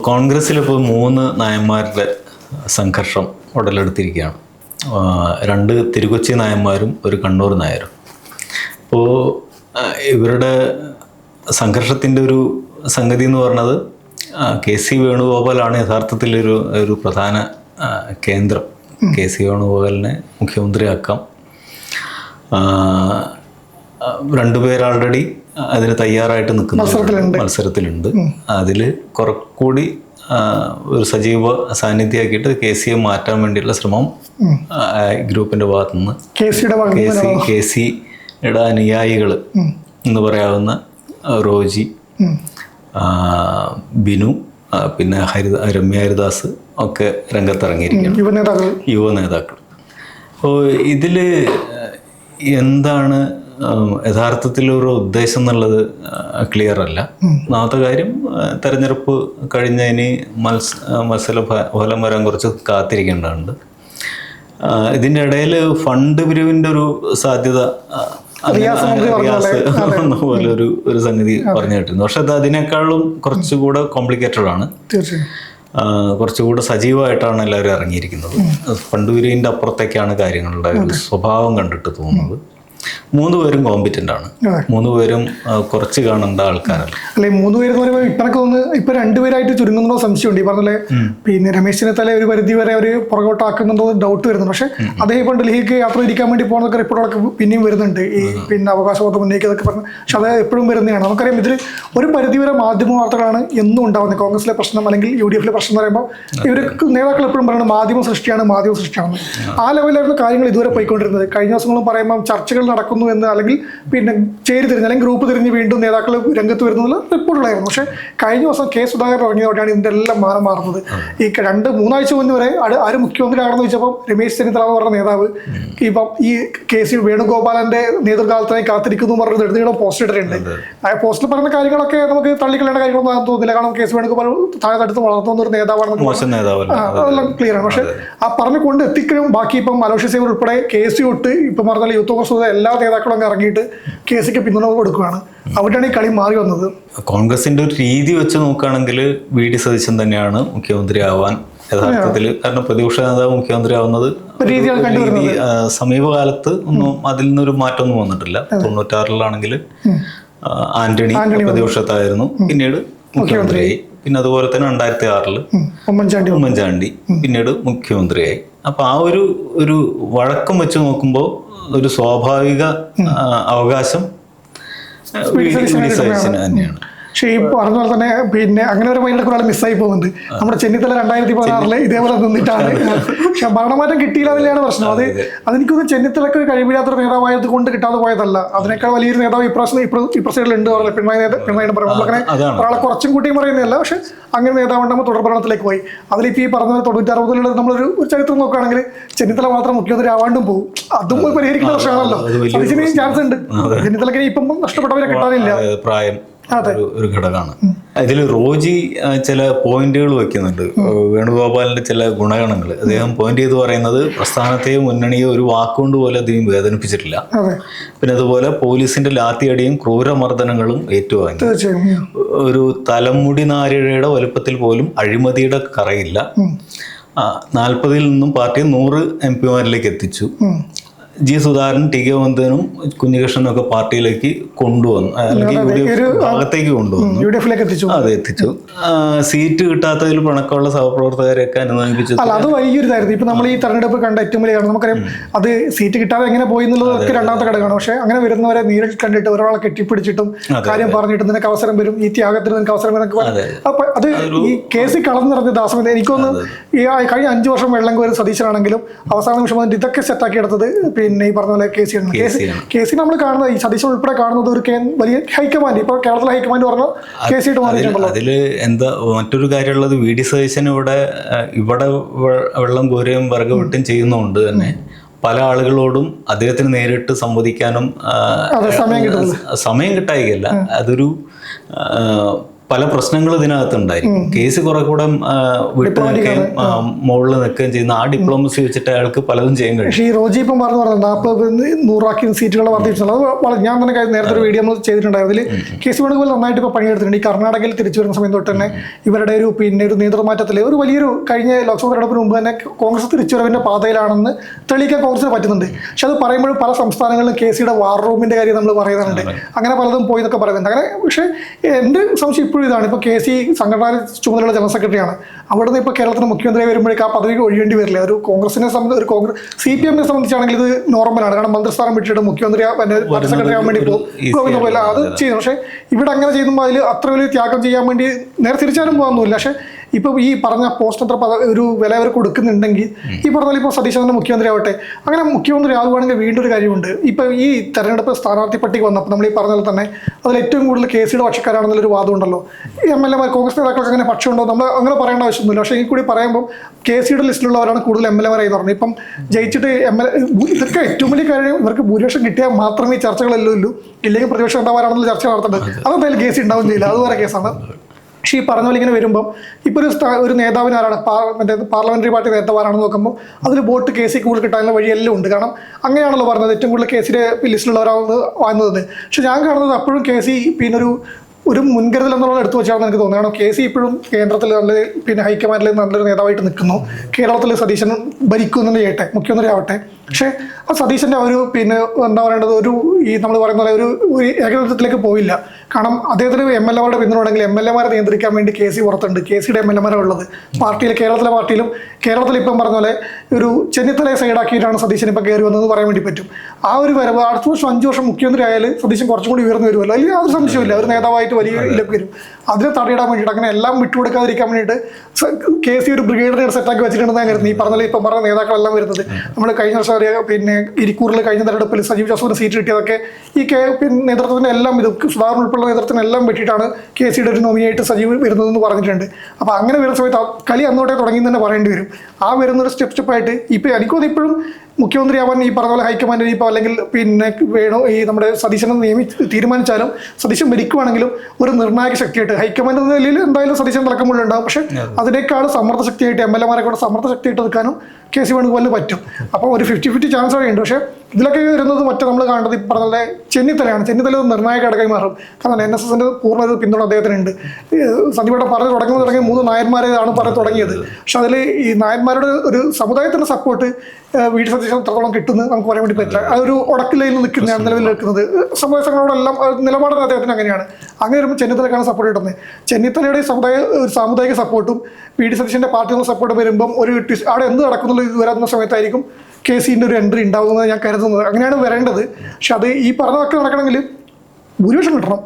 കോൺഗ്രസ്സിലിപ്പോൾ 3 നായന്മാരുടെ സംഘർഷം ഉടലെടുത്തിരിക്കുകയാണ്. 2 തിരുക്കൊച്ചി നായന്മാരും ഒരു കണ്ണൂർ നായരും. അപ്പോൾ ഇവരുടെ സംഘർഷത്തിൻ്റെ ഒരു സംഗതി എന്ന് പറഞ്ഞത് KC വേണുഗോപാലാണ് യഥാർത്ഥത്തിൽ ഒരു പ്രധാന കേന്ദ്രം. KC വേണുഗോപാലിനെ മുഖ്യമന്ത്രിയാക്കാം. 2 പേർ ആൾറെഡി അതിന് തയ്യാറായിട്ട് നിൽക്കുന്ന മത്സരത്തിലുണ്ട്. അതിൽ കുറച്ചുകൂടി ഒരു സജീവ സാന്നിധ്യമാക്കിയിട്ട് KCയെ മാറ്റാൻ വേണ്ടിയുള്ള ശ്രമം ഗ്രൂപ്പിൻ്റെ ഭാഗത്തു നിന്ന് KCയുടെ അനുയായികൾ എന്ന് പറയാവുന്ന റോജി, ബിനു, പിന്നെ രമ്യ ഹരിദാസ് ഒക്കെ രംഗത്തിറങ്ങിയിരിക്കുകയാണ്, യുവ നേതാക്കൾ. അപ്പോൾ ഇതിൽ എന്താണ് യഥാർത്ഥത്തിലൊരു ഉദ്ദേശം എന്നുള്ളത് ക്ലിയർ അല്ല. ഒന്നാമത്തെ കാര്യം, തെരഞ്ഞെടുപ്പ് കഴിഞ്ഞതിന് മത്സര ഫലം വരാൻ കുറച്ച് കാത്തിരിക്കേണ്ടതുണ്ട്. ഇതിൻ്റെ ഇടയിൽ ഫണ്ട് പിരിവിൻ്റെ ഒരു സാധ്യത പോലെ ഒരു സംഗതി പറഞ്ഞു കേട്ടിരുന്നു. പക്ഷെ അത് അതിനേക്കാളും കുറച്ചുകൂടെ കോംപ്ലിക്കേറ്റഡ് ആണ്. കുറച്ചുകൂടെ സജീവമായിട്ടാണ് എല്ലാവരും ഇറങ്ങിയിരിക്കുന്നത്. ഫണ്ട് പിരിവിൻ്റെ അപ്പുറത്തേക്കാണ് കാര്യങ്ങളുടെ ഒരു സ്വഭാവം കണ്ടിട്ട് തോന്നുന്നത്. 3 പേരും കോമ്പിറ്റന്റ് ആണ്. 3 പേരും കുറച്ച് കാണേണ്ട ആൾക്കാരല്ല. അല്ലെ, 3 പേര് എന്ന് പറയുമ്പോൾ ഇപ്പൊ തോന്നുന്നു ഇപ്പൊ 2 പേരായിട്ട് ചുരുങ്ങുന്നോ സംശയമുണ്ട്. ഈ പറഞ്ഞ പിന്നെ രമേശ് ചെന്നിത്തല ഒരു പരിധി വരെ അവർ പുറകോട്ടാക്കുന്നുണ്ടോ ഡൗട്ട് വരുന്നുണ്ട്. പക്ഷെ അദ്ദേഹം ഇപ്പം ഡൽഹിക്ക് യാത്ര ഇരിക്കാൻ വേണ്ടി പോകുന്നതൊക്കെ റിപ്പോർട്ടുകളൊക്കെ പിന്നെയും വരുന്നുണ്ട്. ഈ പിന്നെ അവകാശവാദം ഉന്നയിക്കുന്നതൊക്കെ പറഞ്ഞു. പക്ഷെ അത് എപ്പോഴും വരുന്നതാണ്. നമുക്കറിയാം ഇതിൽ ഒരു പരിധി വരെ മാധ്യമ വാർത്തകളാണ് എന്നും ഉണ്ടാകുന്നത്. കോൺഗ്രസിലെ പ്രശ്നം അല്ലെങ്കിൽ UDF പ്രശ്നം എന്ന് പറയുമ്പോൾ ഇവർക്ക് നേതാക്കൾ എപ്പോഴും പറയുന്നത് മാധ്യമ സൃഷ്ടിയാണെന്ന്. ആ ലെവലിലായിരുന്നു കാര്യങ്ങൾ ഇതുവരെ പോയിക്കൊണ്ടിരുന്നത്. കഴിഞ്ഞ ദിവസങ്ങളും പറയുമ്പോൾ ചർച്ചകൾ നടക്കുന്നു എന്ന്, അല്ലെങ്കിൽ പിന്നെ ചേരിതിരിഞ്ഞ് അല്ലെങ്കിൽ ഗ്രൂപ്പ് തിരിഞ്ഞ് വീണ്ടും നേതാക്കൾ രംഗത്ത് വരുന്നുള്ള റിപ്പോർട്ടുകളായിരുന്നു. പക്ഷേ കഴിഞ്ഞ ദിവസം K. സുധാകരൻ ഇറങ്ങിയതോടെയാണ് ഇതിൻ്റെ എല്ലാം മാനം മാറുന്നത്. ഈ 2-3 ആഴ്ച മുന്നേ വരെ ആര് മുഖ്യമന്ത്രി ആണെന്ന് ചോദിച്ചപ്പോൾ രമേശ് ചെന്നിത്തല എന്ന് പറഞ്ഞ നേതാവ് ഇപ്പം ഈ KC വേണുഗോപാലന്റെ നേതൃകാലത്തിനായി കാത്തിരിക്കുന്നു എന്ന് പറഞ്ഞത് എടുത്തിട്ട് പോസ്റ്റ് ഇട്ടിട്ടുണ്ട്. ആ പോസ്റ്റിൽ പറയുന്ന കാര്യങ്ങളൊക്കെ നമുക്ക് തള്ളിക്കളയേണ്ട കാര്യങ്ങളൊന്നും തോന്നുന്നില്ല. കാരണം KC വേണുഗോപാൽ താഴെത്തടുത്ത് വളർത്തുന്ന ഒരു നേതാവാണെന്ന് അതെല്ലാം ക്ലിയർ ആണ്. പക്ഷെ ആ പറഞ്ഞു കൊണ്ട് എത്തിക്കലും ബാക്കി ഇപ്പം അലോഷ്യസ് സേവർ ഉൾപ്പെടെ KC തൊട്ട് ഇപ്പം പറഞ്ഞാൽ യൂത്ത് കോൺഗ്രസ് എല്ലാ നേതാക്കളും അങ്ങ് ഇറങ്ങിയിട്ട് KCക്ക് പിന്തുണ കൊടുക്കുകയാണ്. അവിടെയാണ് ഈ കളി മാറി വന്നത്. കോൺഗ്രസിന്റെ ഒരു രീതി വെച്ച് നോക്കുകയാണെങ്കിൽ VD സതീശൻ തന്നെയാണ് മുഖ്യമന്ത്രി ആവാൻ യഥാർത്ഥത്തിൽ. കാരണം പ്രതിപക്ഷ നേതാവ് മുഖ്യമന്ത്രി ആവുന്നത് സമീപകാലത്ത് ഒന്നും അതിൽ നിന്നൊരു മാറ്റമൊന്നും വന്നിട്ടില്ല. 96-ലാണെങ്കിൽ ആന്റണി പ്രതിപക്ഷത്തായിരുന്നു, പിന്നീട് മുഖ്യമന്ത്രിയായി. പിന്നെ അതുപോലെ തന്നെ 2006-ൽ ഉമ്മൻചാണ്ടി പിന്നീട് മുഖ്യമന്ത്രിയായി. അപ്പൊ ആ ഒരു വഴക്കം വെച്ച് നോക്കുമ്പോൾ ഒരു സ്വാഭാവിക അവകാശം തന്നെയാണ്. പക്ഷേ ഈ പറഞ്ഞ പോലെ തന്നെ പിന്നെ അങ്ങനെ ഒരു മൈൻഡൊക്കെ ഒരാൾ മിസ്സായി പോകുന്നുണ്ട്. നമ്മുടെ ചെന്നിത്തല 2016-ല് ഇതേപോലെ നിന്നിട്ടാണ്. പക്ഷെ ഭരണമാറ്റം കിട്ടിയില്ല തന്നെയാണ് പ്രശ്നം. അതെനിക്കൊന്ന് ചെന്നിത്തലക്ക് കഴിവില്ലാത്തൊരു നേതാവായത് കൊണ്ട് കിട്ടാതെ പോയതല്ല. അതിനേക്കാൾ വലിയൊരു നേതാവ് ഇപ്രസൈഡിലുണ്ട് പറഞ്ഞു പിണറായി പറയുമ്പോൾ അങ്ങനെ ഒരാളെ കുറച്ചും കൂട്ടിയും പറയുന്നതല്ല. പക്ഷെ അങ്ങനെ നേതാവുണ്ടാകുമ്പോൾ തുടർ ഭരണത്തിലേക്ക് പോയി. അതിലിപ്പോൾ ഈ പറഞ്ഞ 96-ലുള്ള നമ്മളൊരു ചരിത്രം നോക്കുകയാണെങ്കിൽ ചെന്നിത്തല മാത്രം മുഖ്യമന്ത്രി ആവാണ്ടും പോകും. അതും പരിഹരിക്കുന്ന പ്രശ്നമാണല്ലോ. അതിന് ചാൻസ് ഉണ്ട്. ചെന്നിത്തലക്ക് ഇപ്പം നഷ്ടപ്പെട്ടവരെ കിട്ടാനില്ല. ഒരു ഘടകമാണ്. ഇതിൽ റോജി ചില പോയിന്റുകൾ വെക്കുന്നുണ്ട്, വേണുഗോപാലിന്റെ ചില ഗുണഗണങ്ങൾ. അദ്ദേഹം പോയിന്റ് ചെയ്ത് പറയുന്നത് പ്രസ്ഥാനത്തെയോ മുന്നണിയോ ഒരു വാക്കുകൊണ്ട് പോലെ അദ്ദേഹം വേദനിപ്പിച്ചിട്ടില്ല. പിന്നെ അതുപോലെ പോലീസിന്റെ ലാത്തിയടിയും ക്രൂരമർദ്ദനങ്ങളും ഏറ്റുവാങ്ങി. ഒരു തലമുടി നാരിഴയുടെ വലുപ്പത്തിൽ പോലും അഴിമതിയുടെ കറയില്ല. 40-ൽ നിന്നും പാർട്ടി 100 MP-മാരിലേക്ക് എത്തിച്ചു. G. സുധാകരൻ, TK വന്ദനും കുഞ്ഞികൃഷ്ണനും ഒക്കെ പാർട്ടിയിലേക്ക് കൊണ്ടുവന്നു, അല്ലെങ്കിൽ ഭാഗത്തേക്ക് കൊണ്ടുവന്നു. അതെ, എത്തിച്ചു. സീറ്റ് കിട്ടാത്തതിൽ പണക്കമുള്ള സഹപ്രവർത്തകരെയൊക്കെ അനുനയിപ്പിച്ചു. അത് വലിയൊരിതായിരുന്നു. ഇപ്പൊ നമ്മൾ ഈ തെരഞ്ഞെടുപ്പ് കണ്ട ഏറ്റവും വലിയ കാരണം നമുക്കറിയാം. അത് സീറ്റ് കിട്ടാതെ എങ്ങനെ പോയി എന്നുള്ളതൊക്കെ രണ്ടാമത്തെ ഘടകമാണ്. പക്ഷെ അങ്ങനെ വരുന്നവരെ നേരിട്ട് കണ്ടിട്ട് ഒരാളെ കെട്ടിപ്പിടിച്ചിട്ടും കാര്യം പറഞ്ഞിട്ട് നിനക്ക് അവസരം വരും, ഈ ത്യാഗത്തിന് നിനക്ക് അവസരം വരും. അപ്പൊ അത് ഈ KC കളഞ്ഞു നിറഞ്ഞ ദാസമേത. എനിക്കൊന്ന് ഈ കഴിഞ്ഞ 5 വർഷം വെള്ളം കോരി സതീശനാണെങ്കിലും അവസാന നിമിഷം വന്നിട്ട് ഇതൊക്കെ സെറ്റാക്കി എടുത്തത് പിന്നെ ഈ പറഞ്ഞ പോലെ KC നമ്മൾ കാണുന്നത്, ഈ സതീശൻ ഉൾപ്പെടെ കാണുന്നത് ഒരു വലിയ ഹൈക്കമാൻഡ്. ഇപ്പൊ കേരളത്തിലെ ഹൈക്കമാൻഡ് പറഞ്ഞ KC ആയിട്ട് മാറിയിട്ടുണ്ടല്ലോ. അതില് എന്താ മറ്റൊരു കാര്യമുള്ളത്, VD സതീശൻ ഇവിടെ വെള്ളം കോരുകയും വിറക് വെട്ടും ചെയ്യുന്നതുകൊണ്ട് തന്നെ പല ആളുകളോടും അദ്ദേഹത്തിന് നേരിട്ട് സംവദിക്കാനും സമയം കിട്ടായികയല്ല. അതൊരു പല പ്രശ്നങ്ങളും ഇതിനകത്തുണ്ടായിരിക്കും. കേസ് കുറെ കൂടെ വിട്ടു നിൽക്കുകയും മുകളിൽ നിൽക്കുകയും ചെയ്യുന്ന ആ ഡിപ്ലോമസി വെച്ചിട്ട് അയാൾക്ക് പലതും ചെയ്യാൻ കഴിയും. പക്ഷേ ഈ റോജി ഇപ്പം പറഞ്ഞത് 40-100 സീറ്റുകൾ വർദ്ധിപ്പിച്ചത് അത് ഞാൻ തന്നെ നേരത്തെ ഒരു വീഡിയോ നമ്മൾ ചെയ്തിട്ടുണ്ടായിരുന്നു. അതിൽ കെ സി വേണുഗോപാൽ നന്നായിട്ട് ഇപ്പോൾ പണിയെടുത്തിട്ടുണ്ട്. ഈ കർണാടകയിൽ തിരിച്ചു വരുന്ന സമയം തൊട്ട് തന്നെ ഇവരുടെ ഒരു നേതൃമാറ്റത്തിൽ ഒരു വലിയൊരു കഴിഞ്ഞ ലോക്സഭാ തെരഞ്ഞെടുപ്പിന് മുമ്പ് തന്നെ കോൺഗ്രസ് തിരിച്ചുവരവിന്റെ പാതയിലാണെന്ന് തെളിയിക്കാൻ കോൺഗ്രസിന് പറ്റുന്നുണ്ട്. പക്ഷെ അത് പറയുമ്പോൾ പല സംസ്ഥാനങ്ങളിലും കെ സിയുടെ വാർ റൂമിന്റെ കാര്യം നമ്മൾ പറയുന്നുണ്ട്. അങ്ങനെ പലതും പോയി എന്നൊക്കെ പറയുന്നുണ്ട്. അങ്ങനെ പക്ഷേ എൻ്റെ സംശയം ഇപ്പോഴും ഇതാണ്. ഇപ്പോൾ കെ സി സംഘടനാ ചുമതലയുള്ള ജനറൽ സെക്രട്ടറിയാണ്. അവിടുന്ന് ഇപ്പോൾ കേരളത്തിന് മുഖ്യമന്ത്രി വരുമ്പോഴേക്ക് ആ പദവിക്ക് ഒഴിയേണ്ടി വരില്ല. ഒരു കോൺഗ്രസിനെ സംബന്ധിച്ച് CPM-നെ സംബന്ധിച്ചാണെങ്കിൽ ഇത് നോർമലാണ്. കാരണം മന്ത്രിസ്ഥാനം വിട്ടിട്ട് മുഖ്യമന്ത്രി സെക്രട്ടറി ആവാൻ വേണ്ടി പോകുന്ന പോലെ അത് ചെയ്യുന്നു. പക്ഷേ ഇവിടെ അങ്ങനെ ചെയ്യുമ്പോൾ അതിൽ അത്ര വലിയ ത്യാഗം ചെയ്യാൻ വേണ്ടി നേരെ തിരിച്ചാലും പോകുന്നില്ല. പക്ഷേ ഇപ്പോൾ ഈ പറഞ്ഞ പോസ്റ്റ് അത്ര ഒരു വില അവർ കൊടുക്കുന്നുണ്ടെങ്കിൽ ഈ പറഞ്ഞാൽ ഇപ്പോൾ സതീശൻ തന്നെ മുഖ്യമന്ത്രി ആവട്ടെ, അങ്ങനെ മുഖ്യമന്ത്രി ആവുകയാണെങ്കിൽ വീണ്ടും ഒരു കാര്യമുണ്ട്. ഇപ്പോൾ ഈ തെരഞ്ഞെടുപ്പ് സ്ഥാനാർത്ഥി പട്ടിക വന്നപ്പോൾ നമ്മൾ ഈ പറഞ്ഞാൽ തന്നെ അതിൽ ഏറ്റവും കൂടുതൽ കെ സിയുടെ പക്ഷക്കാരാണെന്നുള്ളൊരു വാദം ഉണ്ടല്ലോ. ഈ MLA കോൺഗ്രസ് നേതാക്കൾക്ക് അങ്ങനെ പക്ഷമുണ്ടോ നമ്മൾ അങ്ങനെ പറയേണ്ട ആവശ്യമൊന്നുമില്ല. പക്ഷേ ഈ കൂടി പറയുമ്പോൾ കെ സിയുടെ ലിസ്റ്റിലുള്ളവരാണ് കൂടുതൽ MLA-മാരായി പറഞ്ഞു. ഇപ്പം ജയിച്ചിട്ട് ഇതൊക്കെ ഏറ്റവും വലിയ കാര്യം ഇവർക്ക് ഭൂരിപക്ഷം കിട്ടിയാൽ മാത്രമേ ഈ ചർച്ചകളെല്ലാം ഉള്ളൂ. ഇല്ലെങ്കിൽ പ്രതിപക്ഷം എന്താവാനാണെന്നുള്ള ചർച്ച നടത്തേണ്ടത്. അതെന്തായാലും കേസ് ഉണ്ടാവും ചെയ്യില്ല, അത് വേറെ കേസാണ്. പക്ഷേ ഈ പറഞ്ഞ പോലെ ഇങ്ങനെ വരുമ്പം ഇപ്പോൾ ഒരു നേതാവിന് ആരാണ് പാർലമെന്ററി പാർട്ടി നേതാവാണെന്ന് നോക്കുമ്പോൾ അതിൽ വോട്ട് കെ സി കൂടുതൽ കിട്ടാനുള്ള വഴിയെല്ലാം ഉണ്ട്. കാരണം അങ്ങനെയാണല്ലോ പറഞ്ഞത് ഏറ്റവും കൂടുതൽ കെ സിയുടെ ലിസ്റ്റിലുള്ളവരാണ് വന്നത്. പക്ഷെ ഞാൻ കാണുന്നത് അപ്പോഴും കെ സി ഒരു മുൻകരുതൽ എന്നുള്ളത് എടുത്തു വെച്ചാണെന്ന് എനിക്ക് തോന്നുന്നത്. കാരണം കെ സി ഇപ്പോഴും കേന്ദ്രത്തിൽ നല്ല ഹൈക്കമാൻഡിൽ നല്ലൊരു നേതാവായിട്ട് നിൽക്കുന്നു. കേരളത്തിൽ സതീശൻ ഭരിക്കുന്നുണ്ട് ചെയ്യട്ടെ, മുഖ്യമന്ത്രി ആവട്ടെ. പക്ഷേ ആ സതീശൻ്റെ എന്താ പറയേണ്ടത് നമ്മൾ പറയുന്ന പോലെ ഒരു ഏകദേശത്തിലേക്ക് പോയില്ല. കാരണം അദ്ദേഹത്തിന് MLA-മാരുടെ പിന്തുണ ഉണ്ടെങ്കിൽ MLA-മാരെ നിയന്ത്രിക്കാൻ വേണ്ടി കെ സി പുറത്തുണ്ട്. കെ സിയുടെ MLA-മാരാണ് ഉള്ളത് പാർട്ടിയിൽ. കേരളത്തിൽ ഇപ്പം പറഞ്ഞ പോലെ ഒരു ചെന്നിത്തലയെ സൈഡാക്കിയിട്ടാണ് സതീശൻ ഇപ്പം കയറി വന്നതെന്ന് പറയാൻ വേണ്ടി പറ്റും. ആ ഒരു വരവ് അടുത്ത വർഷം 5 വർഷം മുഖ്യമന്ത്രി ആയാൽ സതീശൻ കുറച്ചും കൂടി ഉയർന്നു വരുമല്ലോ. അല്ലെങ്കിൽ അത് സംശയമില്ല, ഒരു നേതാവായിട്ട് വലിയ ഇതിലേക്ക് വരും. അതിനെ തടയിടാൻ വേണ്ടിയിട്ട് അങ്ങനെ എല്ലാം വിട്ടുകൊടുക്കാതിരിക്കാൻ വേണ്ടിയിട്ട് കെ സി ഒരു ബ്രിഗേഡിനെ സെറ്റാക്കി വെച്ചിട്ടുണ്ടെന്ന് ഞാൻ കരുതുന്നു. ഈ പറഞ്ഞാൽ ഇപ്പം പറഞ്ഞ നേതാക്കളെല്ലാം വരുന്നത് നമ്മൾ കഴിഞ്ഞ വർഷം ഇരിക്കൂറിൽ കഴിഞ്ഞ തെരഞ്ഞെടുപ്പിൽ സജീവ് ജോസഫിന് സീറ്റ് കിട്ടിയതൊക്കെ ഈ നേതൃത്വത്തിൻ്റെ എല്ലാം സുധാകരൻ ഉൾപ്പെടെ നേതൃത്വത്തിന് എല്ലാം വെട്ടിയിട്ടാണ് കെ സിയുടെ ഒരു നോമിനിയായിട്ട് സജീവ് വരുന്നതെന്ന് പറഞ്ഞിട്ടുണ്ട്. അപ്പോൾ അങ്ങനെ വരുന്ന സമയത്ത് കളി അന്നോട്ടേ തുടങ്ങി തന്നെ പറയേണ്ടി വരും. ആ വരുന്നൊരു സ്റ്റെപ്പായിട്ട് ഇപ്പോൾ എനിക്കൊന്നും ഇപ്പോഴും മുഖ്യമന്ത്രിയാവാൻ ഈ പറഞ്ഞ പോലെ ഹൈക്കമാൻഡിൽ ഇപ്പോൾ അല്ലെങ്കിൽ വേണോ ഈ നമ്മുടെ സതീശനെ തീരുമാനിച്ചാലും സതീശൻ ഭരിക്കുവാണെങ്കിലും ഒരു നിർണായക ശക്തിയായിട്ട് ഹൈക്കമാൻഡ് എന്ന നിലയിൽ എന്തായാലും സതീശൻ തലക്കമുള്ള ഉണ്ടാവും. പക്ഷേ അതിനേക്കാൾ സമ്മർദ്ദ ശക്തിയായിട്ട് MLA-മാരെ കൂടെ സമ്മർദ്ദ ശക്തിയായിട്ട് നിൽക്കാനും കെ സി വേണുഗോപാലിന് പറ്റും. അപ്പോൾ ഒരു 50-50 ചാൻസ് ഒക്കെ ഉണ്ട്. പക്ഷേ ഇതിലൊക്കെ വരുന്നത് മറ്റേ നമ്മൾ കാണുന്നത് ഈ പറഞ്ഞ ചെന്നിത്തലയാണ്. ചെന്നിത്തല ഒരു നിർണായക ഘടകമായി മാറും. കാരണം NSSന്റെ പൂർണ്ണ ഒരു പിന്തുണ അദ്ദേഹത്തിനുണ്ട്. സന്ദീപേട്ട പറഞ്ഞു തുടങ്ങി 3 നായന്മാരെയാണ് പറഞ്ഞു തുടങ്ങിയത്. പക്ഷെ അതിൽ ഈ നായന്മാരുടെ ഒരു സമുദായത്തിൻ്റെ സപ്പോർട്ട് വീട് സതീശൻ എത്രത്തോളം കിട്ടുന്നത് നമുക്ക് പറയാൻ വേണ്ടി പറ്റില്ല. ആ ഒരു ഉടക്കിലയിൽ നിൽക്കുന്നതാണ് നിലവിൽ നിൽക്കുന്നത്. സമുദായ സംഘടനകളോടെല്ലാം നിലപാടുന്ന അദ്ദേഹത്തിന് അങ്ങനെയാണ്. അങ്ങനെ വരുമ്പോൾ ചെന്നിത്തലക്കാണ് സപ്പോർട്ട് കിട്ടുന്നത്. ചെന്നിത്തലയുടെ സാമുദായിക സപ്പോർട്ടും വീട് സതീശൻ്റെ പാർട്ടിയുടെ സപ്പോർട്ടും വരുമ്പം ഒരു അവിടെ എന്ത് നടക്കുന്നുള്ള ഇത് വരുന്ന സമയത്തായിരിക്കും കെ സിൻ്റെ ഒരു എൻട്രി ഉണ്ടാകുന്നത് ഞാൻ കരുതുന്നത്. അങ്ങനെയാണ് വരേണ്ടത്. പക്ഷെ അത് ഈ പറഞ്ഞതൊക്കെ നടക്കണമെങ്കിൽ ഭൂരിപക്ഷം കിട്ടണം.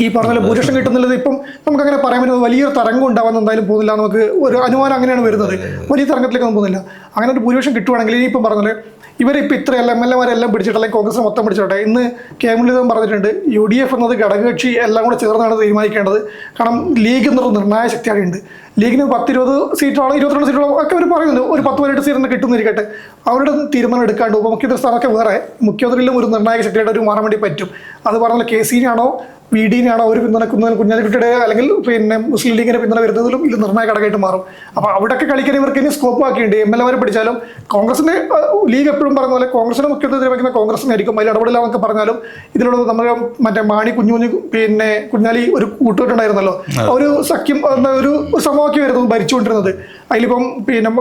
ഈ പറഞ്ഞ ഭൂരിപക്ഷം കിട്ടുന്നുള്ളത് ഇപ്പം നമുക്കങ്ങനെ പറയാൻ പറ്റുന്നത് വലിയൊരു തരംഗം ഉണ്ടാവാൻ എന്തായാലും പോകുന്നില്ല. നമുക്ക് ഒരു അനുമാനം അങ്ങനെയാണ് വരുന്നത്. വലിയ തരംഗത്തിലേക്കൊന്നും പോകുന്നില്ല. അങ്ങനെ ഒരു ഭൂരിപക്ഷം കിട്ടുവാണെങ്കിൽ ഇനിയിപ്പം പറഞ്ഞാൽ ഇവരിപ്പോൾ ഇത്ര MLA-മാരെല്ലാം പിടിച്ചിട്ട് അല്ലെങ്കിൽ കോൺഗ്രസ് മൊത്തം പിടിച്ചോട്ടെ. ഇന്ന് കെ മുരളീധരൻ പറഞ്ഞിട്ടുണ്ട് UDF എന്നത് ഘടകകക്ഷി എല്ലാം കൂടെ ചേർന്നാണ് തീരുമാനിക്കേണ്ടത്. കാരണം ലീഗ് എന്നൊരു നിർണായക ശക്തി അവിടെ ഉണ്ട്. ലീഗിന് 10-20 സീറ്റോളം 22 സീറ്റോളം ഒക്കെ അവർ പറയുന്നുണ്ട്. ഒരു 10-18 സീറ്റ് കിട്ടുന്നിരിക്കട്ടെ. അവരുടെ തീരുമാനം എടുക്കാണ്ട് ഉപമുഖ്യമന്ത്രി സ്ഥാനമൊക്കെ വേറെ മുഖ്യമന്ത്രിയിലും ഒരു നിർണായക ശക്തിയായിട്ട് ഒരു മാറാൻ വേണ്ടി പറ്റും. അത് പറഞ്ഞാൽ കെ സിനാണോ VD-നെയാണോ അവർ പിന്തുണക്കുന്നത് കുഞ്ഞാലിക്കുട്ടിയുടെ അല്ലെങ്കിൽ മുസ്ലിം ലീഗിനെ പിന്തുണ വരുന്നതിലും ഇത് നിർണായക ഘടകമായിട്ട് മാറും. അപ്പോൾ അവിടെയൊക്കെ കളിക്കാൻ ഇവർക്ക് ഇനി സ്കോപ്പ് ആക്കിയിട്ടുണ്ട്. MLA-മാരെ പിടിച്ചാലും കോൺഗ്രസിന്റെ ലീഗ് എപ്പോഴും പറഞ്ഞ പോലെ കോൺഗ്രസിനെ മുഖ്യമന്ത്രി തീരുമാനിക്കുന്ന കോൺഗ്രസിനായിരിക്കും. അതിൽ ഇടപെടില്ലാന്നൊക്കെ പറഞ്ഞാലും ഇതിലുള്ള നമ്മുടെ മറ്റേ മാണി കുഞ്ഞാലി ഒരു കൂട്ടുകെട്ടുണ്ടായിരുന്നല്ലോ. ഒരു സഖ്യം ഒരു സമവാക്യം ആയിരുന്നു ഭരിച്ചുകൊണ്ടിരുന്നത്. അതിലിപ്പം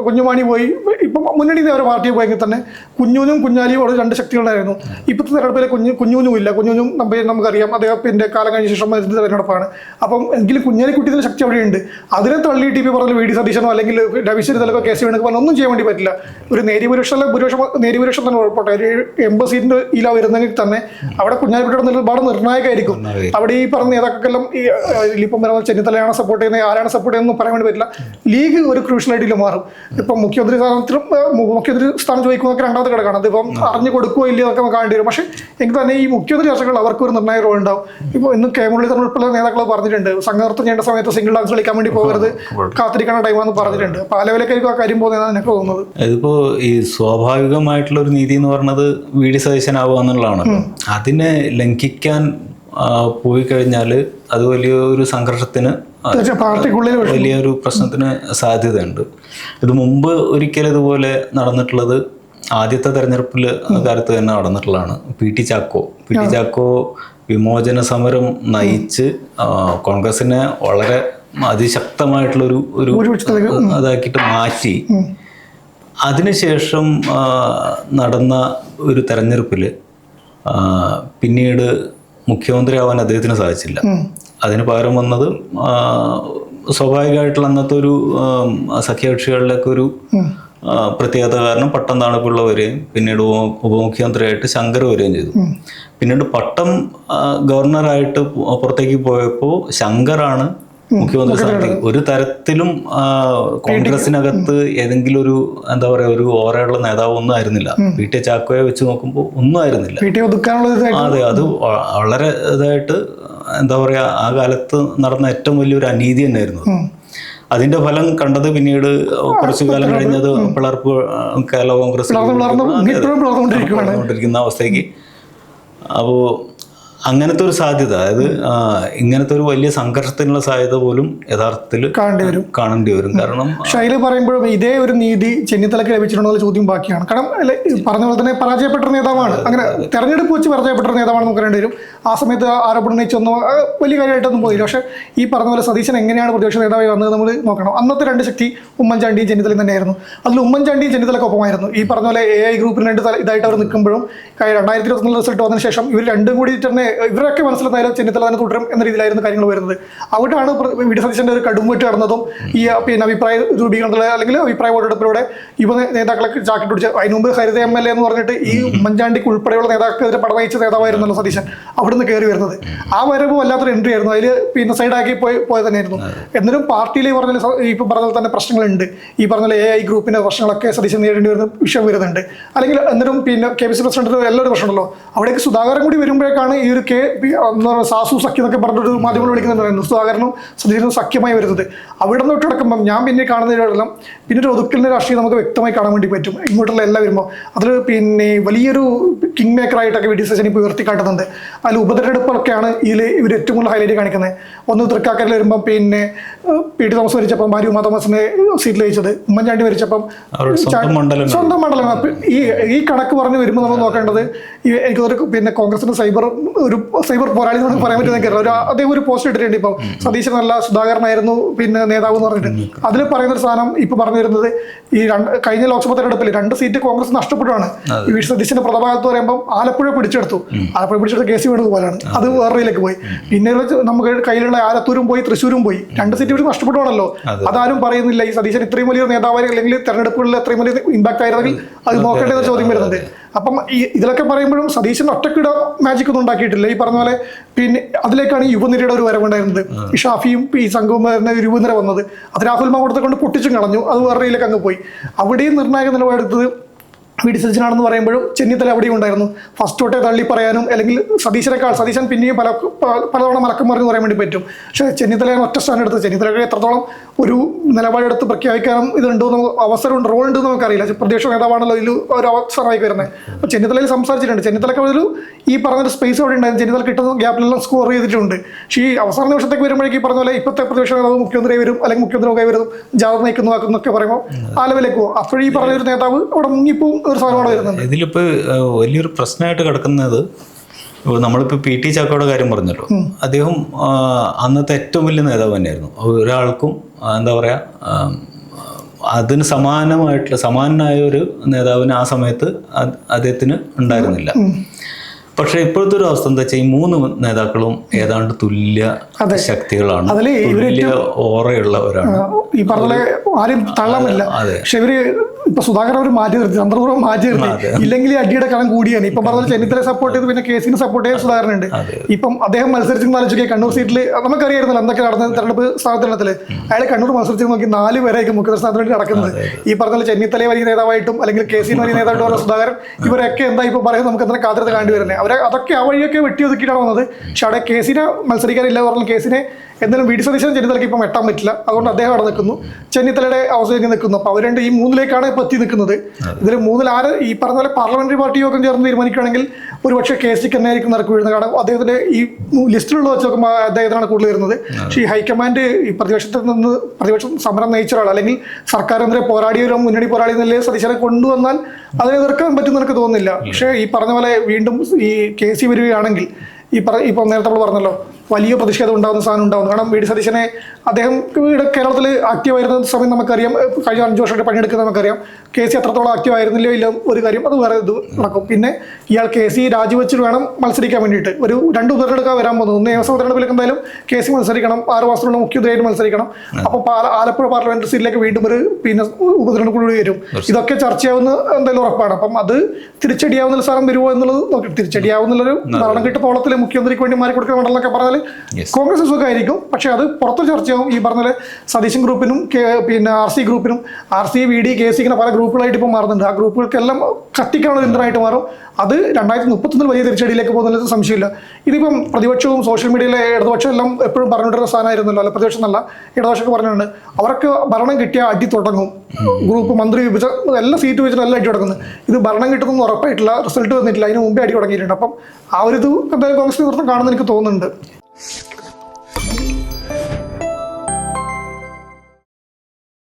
കുഞ്ഞുമാണി പോയി ഇപ്പം മുന്നണി അവരുടെ പാർട്ടിയിൽ പോയെങ്കിൽ തന്നെ കുഞ്ഞാലിയും അവിടെ 2 ശക്തികളുണ്ടായിരുന്നു. ഇപ്പോഴത്തെ തെരഞ്ഞെടുപ്പിൽ കുഞ്ഞൂനും ഇല്ല. കുഞ്ഞൂനും നമുക്കറിയാം അദ്ദേഹത്തിന്റെ കാലം കഴിഞ്ഞ ശേഷം തെരഞ്ഞെടുപ്പാണ്. അപ്പം എങ്കിലും കുഞ്ഞാലിക്കുട്ടിയുടെ ശക്തി അവിടെയുണ്ട്. അതിനെ തള്ളിയിട്ട് ഇപ്പോൾ പറഞ്ഞ VD സതീശനോ അല്ലെങ്കിൽ രവീശ് ചെന്നിത്തലക്കോ കെ സി വേണുഗോപാലോ ഒന്നും ചെയ്യാൻ വേണ്ടി പറ്റില്ല. ഒരു നേരിയ ഭൂരിപക്ഷം തന്നെ ഉറപ്പോട്ടെ. ഒരു 80 സീറ്റിന്റെ ഇല വരുന്നെങ്കിൽ തന്നെ അവിടെ കുഞ്ഞാലിക്കുട്ടിയുടെ നിലപാട് നിർണായകമായിരിക്കും. അവിടെ ഈ പറഞ്ഞ നേതാക്കൾക്കെല്ലാം ഇപ്പം പറയുന്ന ചെന്നിത്തലയാണ് സപ്പോർട്ട് ചെയ്യുന്നത്, ആരാണ് സപ്പോർട്ട് ചെയ്യുന്നത് പറയാൻ വേണ്ടി പറ്റില്ല. ലീഗ് ഒരു ക്രൂഷ്യലായിട്ട് മാറും. ഇപ്പം മുഖ്യമന്ത്രി സ്ഥാനം ചോദിക്കുന്നതൊക്കെ രണ്ടാമത്തെ ഘടകമാണ്. അതിപ്പം അറിഞ്ഞു കൊടുക്കുകയോ ഇല്ലയോ എന്നൊക്കെ നമുക്ക് കാണേണ്ടി വരും. പക്ഷേ എങ്കിൽ തന്നെ ഈ മുഖ്യമന്ത്രി ചർച്ചകൾ അവർക്ക് ഒരു നിർണായക റോൾ ഉണ്ടാവും. ഇപ്പോൾ ഇന്ന് കെ മുരളീധരൻ ഉൾപ്പെടെ നേതാക്കൾ പറഞ്ഞിട്ടുണ്ട് സംഘനൃത്തം ചെയ്യേണ്ട സമയത്ത് സിംഗിൾ ഡാൻസ് കളിക്കാൻ വേണ്ടി പോകരുത്, കാത്തിരിക്കുന്ന ടൈമാണെന്ന് പറഞ്ഞിട്ടുണ്ട്. അപ്പോൾ ആ ലെവലിലേക്കായിരിക്കും ആ കാര്യം പോകുന്നതാണ് എനിക്ക് തോന്നുന്നത്. ഇതിപ്പോൾ ഈ സ്വാഭാവികമായിട്ടുള്ള ഒരു നീതി എന്ന് പറയുന്നത് VD സതീശനാവുക എന്നുള്ളതാണ്. അതിനെ ലംഘിക്കാൻ പോയി കഴിഞ്ഞാൽ അത് വലിയൊരു സംഘർഷത്തിന്, പാർട്ടിക്കുള്ളിൽ വലിയൊരു പ്രശ്നത്തിന് സാധ്യതയുണ്ട്. ഇത് മുമ്പ് ഒരിക്കലും ഇതുപോലെ നടന്നിട്ടുള്ളത് ആദ്യത്തെ തെരഞ്ഞെടുപ്പിൽ കാലത്ത് തന്നെ നടന്നിട്ടുള്ളതാണ്. പി ടി ചാക്കോ വിമോചന സമരം നയിച്ച് കോൺഗ്രസിനെ വളരെ അതിശക്തമായിട്ടുള്ളൊരു അതാക്കിയിട്ട് മാറ്റി. അതിനുശേഷം നടന്ന ഒരു തെരഞ്ഞെടുപ്പിൽ പിന്നീട് മുഖ്യമന്ത്രിയാവാൻ അദ്ദേഹത്തിന് സാധിച്ചില്ല. അതിന് പകരം വന്നത് സ്വാഭാവികമായിട്ടുള്ള അന്നത്തെ ഒരു സഖ്യകക്ഷികളിലൊക്കെ ഒരു പ്രത്യേകത കാരണം പട്ടം താണപ്പിള്ള വരികയും പിന്നീട് ഉപമുഖ്യമന്ത്രിയായിട്ട് ശങ്കർ വരികയും ചെയ്തു. പിന്നീട് പട്ടം ഗവർണറായിട്ട് പുറത്തേക്ക് പോയപ്പോൾ ശങ്കറാണ് മുഖ്യമന്ത്രി സ്ഥാനത്തേക്ക്. ഒരു തരത്തിലും കോൺഗ്രസിനകത്ത് ഏതെങ്കിലും ഒരു എന്താ പറയുക ഒരു ഓരയുള്ള നേതാവ് ഒന്നും ആയിരുന്നില്ല. പി ടി ചാക്കോയെ വെച്ച് നോക്കുമ്പോൾ ഒന്നും ആയിരുന്നില്ല. അതെ, അത് വളരെ ഇതായിട്ട് എന്താ പറയുക ആ കാലത്ത് നടന്ന ഏറ്റവും വലിയൊരു അനീതി തന്നെയായിരുന്നു. അതിന്റെ ഫലം കണ്ടത് പിന്നീട് കുറച്ചു കാലം കഴിഞ്ഞത് പിളർപ്പ് കേരള കോൺഗ്രസ് വളർന്നുകൊണ്ടിരിക്കുന്ന അവസ്ഥയ്ക്ക്. അപ്പോൾ അങ്ങനത്തെ ഒരു സാധ്യത, അതായത് ഇങ്ങനത്തെ ഒരു വലിയ സംഘർഷത്തിനുള്ള സാധ്യത പോലും യഥാർത്ഥത്തിൽ കാണേണ്ടി വരും. കാരണം ശൈലി പറയുമ്പോഴും ഇതേ ഒരു നീതി ചെന്നിത്തലയ്ക്ക് ലഭിച്ചിട്ടുണ്ടോ ചോദ്യം ബാക്കിയാണ്. കാരണം പറഞ്ഞ പോലെ തന്നെ പരാജയപ്പെട്ട നേതാവാണ്, അങ്ങനെ തെരഞ്ഞെടുപ്പ് വെച്ച് പരാജയപ്പെട്ട നേതാവാണെന്ന് നമുക്ക് പറയേണ്ടി വരും. ആ സമയത്ത് ആരോപണം ഉന്നയിച്ചൊന്നും വലിയ കാര്യമായിട്ടൊന്നും പോയില്ല. പക്ഷേ ഈ പറഞ്ഞ പോലെ സതീശൻ എങ്ങനെയാണ് പ്രതിപക്ഷ നേതാവായി വന്നത് നമ്മൾ നോക്കണം. അന്നത്തെ രണ്ട് ശക്തി ഉമ്മൻചാണ്ടിയും ചെന്നിത്തലയും തന്നെയായിരുന്നു. അതിൽ ഉമ്മൻചാണ്ടിയും ചെന്നിത്തലക്കൊപ്പമായിരുന്നു. ഈ പറഞ്ഞ പോലെ AI ഗ്രൂപ്പിന് രണ്ട് ഇതായിട്ട് അവർ നിൽക്കുമ്പോഴും 2021 റിസൾട്ട് വന്നതിന് ശേഷം ഇവർ രണ്ടും കൂടി തന്നെ ഇവരൊക്കെ മനസ്സിലായാലും ചെന്നിത്തല തന്നെ തുടരും എന്ന രീതിയിലായിരുന്നു കാര്യങ്ങൾ വരുന്നത്. അവിടെയാണ് വി.ഡി. സതീശന്റെ ഒരു കടുംവെട്ട് നടന്നതും ഈ പിന്നെ അഭിപ്രായ രൂപീകരണത്തിലെ അല്ലെങ്കിൽ അഭിപ്രായ വോട്ടെടുപ്പിലൂടെ യുവ നേതാക്കളെ ചാക്കിട്ട് പിടിച്ച. അതിന് മുമ്പ് ഹരിത MLA എന്ന് പറഞ്ഞിട്ട് ഈ ഉമ്മൻചാണ്ടിക്ക് ഉൾപ്പെടെയുള്ള നേതാക്കൾക്കെതിരെ പടവഹിച്ച നേതാവായിരുന്നല്ലോ സതീശൻ അവിടുന്ന് കയറി വരുന്നത്. ആ വരവ് വല്ലാത്തൊരു എൻട്രി ആയിരുന്നു. അതിൽ പിന്നെ സൈഡാക്കി പോയത് തന്നെയായിരുന്നു. എന്നിട്ടും പാർട്ടിയിൽ ഈ പറഞ്ഞ ഇപ്പം പറഞ്ഞ തന്നെ പ്രശ്നങ്ങളുണ്ട്. ഈ പറഞ്ഞ AI ഗ്രൂപ്പിന്റെ പ്രശ്നങ്ങളൊക്കെ സതീശൻ നേരിടേണ്ടി വരുന്ന വിഷയം വരുന്നുണ്ട്. അല്ലെങ്കിൽ എന്നിട്ടും പിന്നെ KPC പ്രസിഡന്റിന് എല്ലാവരും പ്രശ്നമുണ്ടല്ലോ. അവിടേക്ക് സുധാകരൻ കൂടി വരുമ്പോഴേക്കാണ് ഈ ഒരു സാസു സഖ്യം എന്നൊക്കെ പറഞ്ഞൊരു മാധ്യമങ്ങൾ വിളിക്കുന്നുണ്ടായിരുന്നു. സുധാകരനും സതീശനും സഖ്യമായി വരുന്നത്. അവിടെ നിന്ന് തൊട്ടടക്കുമ്പം ഞാൻ പിന്നെ കാണുന്നതിലെല്ലാം പിന്നെ ഒരു ഒതുക്കലിന്റെ രാഷ്ട്രീയം നമുക്ക് വ്യക്തമായി കാണാൻ വേണ്ടി പറ്റും. ഇങ്ങോട്ടുള്ള എല്ലാം വരുമ്പോൾ അതിൽ പിന്നെ വലിയൊരു കിങ് മേക്കറായിട്ടൊക്കെ വി.ഡി. സതീശൻ ഇപ്പോൾ ഉയർത്തിക്കാട്ടുന്നുണ്ട്. അതിൽ ഉപതെരഞ്ഞെടുപ്പൊക്കെയാണ് ഇതിൽ ഇവർ ഏറ്റവും കൂടുതൽ ഹൈലൈറ്റ് കാണിക്കുന്നത്. ഒന്ന് തൃക്കാക്കരയിൽ വരുമ്പം പിന്നെ പി.ടി. തോമസ് മരിച്ചപ്പം ഭാര്യ ഉമാ തോമസിനെ സീറ്റിൽ അയച്ചത്, ഉമ്മൻചാണ്ടി മരിച്ചപ്പം സ്വന്തം മണ്ഡലം. ഈ കണക്ക് പറഞ്ഞ് വരുമ്പോൾ നമ്മൾ നോക്കേണ്ടത് എനിക്ക് പിന്നെ കോൺഗ്രസിന്റെ സൈബർ പോരാളി നമുക്ക് പറയാൻ പറ്റുന്ന അദ്ദേഹം ഒരു പോസ്റ്റ് ഇട്ടിട്ടുണ്ട്. ഇപ്പം സതീശൻ അല്ല സുധാകരനായിരുന്നു പിന്നെ നേതാവ് എന്ന് പറഞ്ഞിട്ട്. അതിൽ പറയുന്ന ഒരു സാധനം ഇപ്പൊ പറഞ്ഞു വരുന്നത് ഈ കഴിഞ്ഞ ലോക്സഭാ തെരഞ്ഞെടുപ്പിൽ 2 സീറ്റ് കോൺഗ്രസ് നഷ്ടപ്പെട്ടാണ്. ഈ വി. സതീശന്റെ പ്രതാപത്ത് പറയുമ്പോൾ ആലപ്പുഴ പിടിച്ചെടുത്തു. KC വേണുഗോപാലാണ്. അത് വേറെയിലേക്ക് പോയി. പിന്നെ നമുക്ക് കയ്യിലുള്ള ആലത്തൂരും പോയി തൃശ്ശൂരും പോയി. 2 സീറ്റ് ഇവിടെ നഷ്ടപ്പെടുവാണല്ലോ. അതാരും പറയുന്നില്ല. ഈ സതീശൻ ഇത്രയും വലിയ നേതാവായി അല്ലെങ്കിൽ തെരഞ്ഞെടുപ്പുകളിൽ എത്രയും വലിയ ഇമ്പാക്ട് ആയിരുന്നെങ്കിൽ അത് നോക്കേണ്ടത് ചോദ്യം വരുന്നത്. അപ്പം ഇതിലൊക്കെ പറയുമ്പോഴും സതീശൻ ഒറ്റക്കിട മാജിക് ഒന്നും ഉണ്ടാക്കിയിട്ടില്ല. ഈ പറഞ്ഞ പോലെ പിന്നെ അതിലേക്കാണ് ഈ യുവനിരയുടെ ഒരു വരവുണ്ടായിരുന്നത്. ഈ ഷാഫിയും ഈ സംഘവും വരുന്ന യുവനിര വന്നത്. അത് രാഹുൽ മാങ്കൂട്ടത്തെ കൊണ്ട് പൊട്ടിച്ചും കളഞ്ഞു. അത് വേറെയിലേക്ക് അങ്ങ് പോയി. അവിടെയും നിർണായക നിലപാടെടുത്തത് വി.ഡി. സതീശനാണെന്ന് പറയുമ്പോഴും ചെന്നിത്തല അവിടെയും ഉണ്ടായിരുന്നു. ഫസ്റ്റ് തൊട്ടേ തള്ളി പറയാനും അല്ലെങ്കിൽ സതീശൻ പിന്നെയും പലതവണ മലക്കം മറിഞ്ഞ് പറയാൻ വേണ്ടി പറ്റും. പക്ഷേ ചെന്നിത്തലയാണ് ഒറ്റ സ്ഥാനം എടുത്തത്. ചെന്നിത്തലയ്ക്ക് എത്രത്തോളം ഒരു നിലപാടെടുത്ത് പ്രഖ്യാപിക്കാനും ഇതുണ്ടോ അവസരമുണ്ട്, റോൾ ഉണ്ടെന്ന് നമുക്കറിയില്ല. പ്രതിപക്ഷ നേതാവാണല്ലോ ഇതിൽ ഒരു അവസരമായി വരുന്നത്. അപ്പോൾ ചെന്നിത്തലയിൽ സംസാരിച്ചിട്ടുണ്ട്. ചെന്നിത്തലയ്ക്ക് ഒരു ഈ പറഞ്ഞൊരു സ്പേസ് അവിടെ ഉണ്ടായിരുന്നു. ചെന്നിത്തല കിട്ടുന്ന ഗ്യാപ്പിലെല്ലാം സ്കോർ ചെയ്തിട്ടുണ്ട്. പക്ഷേ ഈ അവസാന നിമിഷത്തേക്ക് വരുമ്പോഴേക്ക് ഈ പറഞ്ഞ പോലെ ഇപ്പോഴത്തെ പ്രതിപക്ഷ നേതാവ് മുഖ്യമന്ത്രി വരും അല്ലെങ്കിൽ മുഖ്യമന്ത്രി വരും ജാഥ നയിക്കുന്നതൊക്കെ പറയുമ്പോൾ ആലവിലേക്ക് പോകും. അപ്പോഴീ പറഞ്ഞൊരു നേതാവ് അവിടെ മുങ്ങിപ്പോവും. ഇതിലിപ്പോ വലിയൊരു പ്രശ്നമായിട്ട് കിടക്കുന്നത് നമ്മളിപ്പോ P.T. ചാക്കോയുടെ കാര്യം പറഞ്ഞല്ലോ. അദ്ദേഹം അന്നത്തെ ഏറ്റവും വലിയ നേതാവ് തന്നെയായിരുന്നു. ഒരാൾക്കും എന്താ പറയാ അതിന് സമാനനായ ഒരു നേതാവിന് ആ സമയത്ത് അദ്ദേഹത്തിന് ഉണ്ടായിരുന്നില്ല. പക്ഷെ ഇപ്പോഴത്തെ ഒരു അവസ്ഥ എന്താ വെച്ചാൽ ഈ 3 നേതാക്കളും ഏതാണ്ട് തുല്യ ശക്തികളാണ്, തുല്യ ഓറയുള്ളവരാണ്. ഈ പറഞ്ഞ ആരും തള്ളാമില്ല. പക്ഷെ ഇവര് ഇപ്പൊ സുധാകരൻ അവർ മാറ്റി നിർത്തി, തന്ത്രപൂർവ്വം മാറ്റി നിർത്തി. ഇല്ലെങ്കിൽ അടിയുടെ കളം കൂടിയാണ്. ഇപ്പം പറഞ്ഞ ചെന്നിത്തല സപ്പോർട്ട് ചെയ്ത് പിന്നെ KC സപ്പോർട്ട് ചെയ്യാൻ സുധാകരനുണ്ട്. ഇപ്പം അദ്ദേഹം മത്സരിച്ചെന്ന് ആലോചിക്കുക. കണ്ണൂർ സീറ്റിൽ നമുക്കറിയായിരുന്നല്ലോ എന്തൊക്കെ നടന്ന തെരഞ്ഞെടുപ്പ് സ്ഥാനത്തിനത്തിൽ. അയാൾ കണ്ണൂർ മത്സരിച്ച് നോക്കി 4 പേരായിരിക്കും മുഖ്യമന്ത്രി സ്ഥാനത്തിന് വേണ്ടി നടക്കുന്നത്. ഈ പറഞ്ഞ ചെന്നിത്തലയെ വലിയ നേതാവായിട്ടും അല്ലെങ്കിൽ KC വലിയ നേതാവായിട്ടും പറഞ്ഞ സുധാകരൻ ഇവരൊക്കെ എന്താ ഇപ്പൊ പറയുന്നത് നമുക്ക് എന്താ കാത്തിരുന്ന് കണ്ടുവരുന്നത്. അതൊക്കെ ആ വഴിയൊക്കെ വെട്ടി ഒതുക്കിയിട്ടാണ് വന്നത്. പക്ഷെ അവിടെ KC മത്സരിക്കാനില്ല പറഞ്ഞാൽ KC എന്നാലും വി ഡി സതീശൻ ചെന്നിത്തലയ്ക്ക് ഇപ്പം വെട്ടാൻ പറ്റില്ല, അതുകൊണ്ട് അദ്ദേഹം അവിടെ നിൽക്കുന്നു, ചെന്നിത്തലയുടെ അവസ്ഥയിലേക്ക് നിൽക്കുന്നു. അപ്പോൾ അവർ രണ്ട് ഈ മൂന്നിലേക്കാണ് ഇപ്പോൾ എത്തി നിൽക്കുന്നത്. ഇതിൽ മൂന്നിൽ ആര് ഈ പറഞ്ഞ പോലെ പാർലമെന്ററി പാർട്ടി യോഗം ചേർന്ന് തീരുമാനിക്കുകയാണെങ്കിൽ ഒരുപക്ഷെ KCക്ക് തന്നെയായിരിക്കും നടക്കു വീഴുന്നത്. കാരണം അദ്ദേഹത്തിന്റെ ഈ ലിസ്റ്റിലുള്ള വെച്ച് നോക്കുമ്പോൾ അദ്ദേഹത്തിനാണ് കൂടുതൽ വരുന്നത്. പക്ഷേ ഈ ഹൈക്കമാൻഡ് ഈ പ്രതിപക്ഷം സമരം നയിച്ച ഒരാൾ അല്ലെങ്കിൽ സർക്കാരിനെതിരെ പോരാടിയൊരു മുന്നണി പോരാടി എന്നല്ലേ സതീശനെ കൊണ്ടുവന്നാൽ അതിനെ എതിർക്കാൻ പറ്റുമെന്ന് എനിക്ക് തോന്നുന്നില്ല. പക്ഷേ ഈ പറഞ്ഞ പോലെ വീണ്ടും ഈ KC വരികയാണെങ്കിൽ ഇപ്പം നേരത്തെ നമ്മൾ പറഞ്ഞല്ലോ വലിയ പ്രതിഷേധം ഉണ്ടാകുന്ന സാധനം ഉണ്ടാകുന്നു. കാരണം വി ഡി സതീശനെ അദ്ദേഹം ഇവിടെ കേരളത്തിൽ ആക്റ്റീവായിരുന്ന സമയം നമുക്കറിയാം, കഴിഞ്ഞ 5 വർഷമായിട്ട് പണിയെടുക്കുന്നത് നമുക്കറിയാം. KC അത്രത്തോളം ആക്റ്റീവ് ആയിരുന്നില്ലോ ഇല്ല ഒരു കാര്യം, അത് വേറെ ഇത് നടക്കും. പിന്നെ ഇയാൾ KC രാജിവെച്ചിട്ട് വേണം മത്സരിക്കാൻ വേണ്ടിയിട്ട്. ഒരു 2 ഉപതെരഞ്ഞെടുക്കാൻ വരാൻ പോകുന്നത്. ഒന്ന് നിയമസഭ തെരഞ്ഞെടുപ്പിലേക്ക് എന്തായാലും KC മത്സരിക്കണം, 6 മാസത്തിലുള്ള മുഖ്യമന്ത്രിയായിട്ട് മത്സരിക്കണം. അപ്പോൾ ആലപ്പുഴ പാർലമെന്റ് സീറ്റിലേക്ക് വീണ്ടും ഒരു ഉപതെരഞ്ഞെടുപ്പ് കൂടി വരും. ഇതൊക്കെ ചർച്ചയാവുന്ന എന്തായാലും ഉറപ്പാണ്. അപ്പം അത് തിരിച്ചടിയാവുന്ന സാധനം വരുമോ എന്നുള്ളത് നോക്കി. തിരിച്ചടിയാവുന്നുള്ളൊരു ഭരണം കിട്ട തോളത്തിൽ മുഖ്യമന്ത്രിക്ക് വേണ്ടി മാറി കൊടുക്കുന്ന മണ്ഡലമൊക്കെ പറഞ്ഞാൽ കോൺഗ്രസ് സുഖമായിരിക്കും. പക്ഷെ അത് പുറത്തൊരു ചർച്ചയാവും. ഈ പറഞ്ഞ സതീശൻ ഗ്രൂപ്പിനും പിന്നെ RC ഗ്രൂപ്പിനും RC VD KC ഇങ്ങനെ പല ഗ്രൂപ്പുകളായിട്ട് ഇപ്പോൾ മാറുന്നുണ്ട്. ആ ഗ്രൂപ്പുകൾക്കെല്ലാം കത്തിക്കാനുള്ള യന്ത്രമായിട്ട് മാറും. അത് 2031 വലിയ തിരിച്ചടിയിലേക്ക് പോകുന്നതിൽ സംശയമില്ല. ഇതിപ്പം പ്രതിപക്ഷവും സോഷ്യൽ മീഡിയയിലെ ഇടതുപക്ഷം എല്ലാം എപ്പോഴും പറഞ്ഞിട്ടുള്ള സാധനമായിരുന്നല്ലോ. അല്ല, പ്രതിപക്ഷം എന്നല്ല ഇടതുപക്ഷമൊക്കെ പറഞ്ഞിട്ടുണ്ട്. അവർക്ക് ഭരണം കിട്ടിയാൽ അടി തുടങ്ങും, ഗ്രൂപ്പ് മന്ത്രി വിഭജനം എല്ലാ സീറ്റ് വെച്ചിട്ട് എല്ലാം അടി തുടങ്ങുന്നത്. ഇത് ഭരണം കിട്ടുന്നൊന്നും ഉറപ്പായിട്ടില്ല, റിസൾട്ട് വന്നിട്ടില്ല, അതിന് മുമ്പേ അടി തുടങ്ങിയിട്ടുണ്ട്. അപ്പം ആ ഒരു ഇത് എന്തായാലും കോൺഗ്രസ് നേതൃത്വം കാണുമെന്ന് എനിക്ക് തോന്നുന്നുണ്ട്.